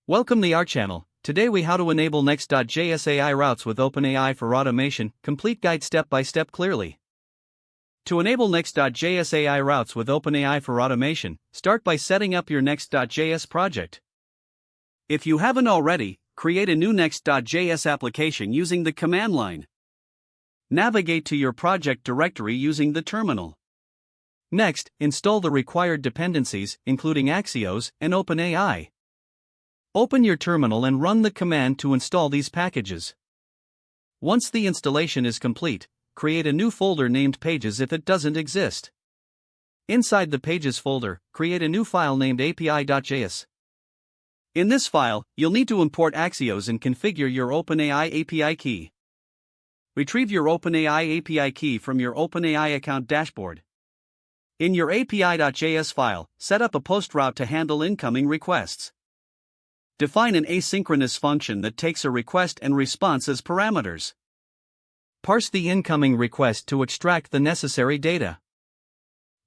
Welcome to our channel. Today we how to enable Next.js AI routes with OpenAI for automation, complete guide step by step clearly. To enable Next.js AI routes with OpenAI for automation, start by setting up your Next.js project. If you haven't already, create a new Next.js application using the command line. Navigate to your project directory using the terminal. Next, install the required dependencies, including Axios and OpenAI. Open your terminal and run the command to install these packages. Once the installation is complete, create a new folder named Pages if it doesn't exist. Inside the Pages folder, create a new file named api.js. In this file, you'll need to import Axios and configure your OpenAI API key. Retrieve your OpenAI API key from your OpenAI account dashboard. In your api.js file, set up a post route to handle incoming requests. Define an asynchronous function that takes a request and response as parameters. Parse the incoming request to extract the necessary data.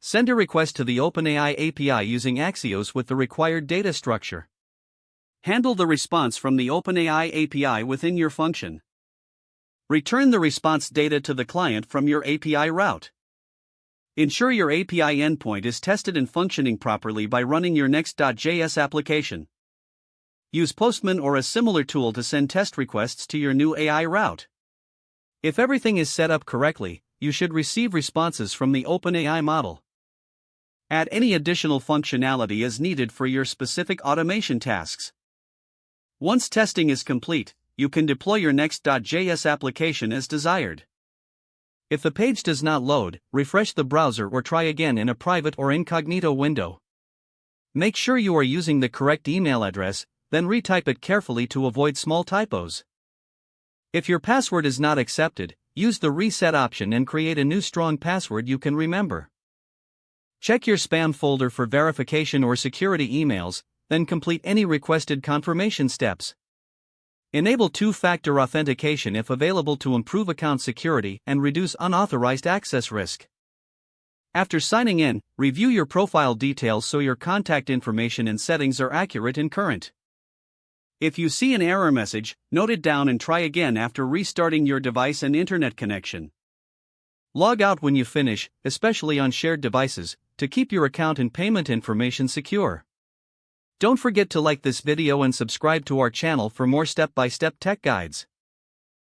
Send a request to the OpenAI API using Axios with the required data structure. Handle the response from the OpenAI API within your function. Return the response data to the client from your API route. Ensure your API endpoint is tested and functioning properly by running your Next.js application. Use Postman or a similar tool to send test requests to your new AI route. If everything is set up correctly, you should receive responses from the OpenAI model. Add any additional functionality as needed for your specific automation tasks. Once testing is complete, you can deploy your Next.js application as desired. If the page does not load, refresh the browser or try again in a private or incognito window. Make sure you are using the correct email address, then retype it carefully to avoid small typos. If your password is not accepted, use the reset option and create a new strong password you can remember. Check your spam folder for verification or security emails, then complete any requested confirmation steps. Enable two-factor authentication if available to improve account security and reduce unauthorized access risk. After signing in, review your profile details so your contact information and settings are accurate and current. If you see an error message, note it down and try again after restarting your device and internet connection. Log out when you finish, especially on shared devices, to keep your account and payment information secure. Don't forget to like this video and subscribe to our channel for more step-by-step tech guides.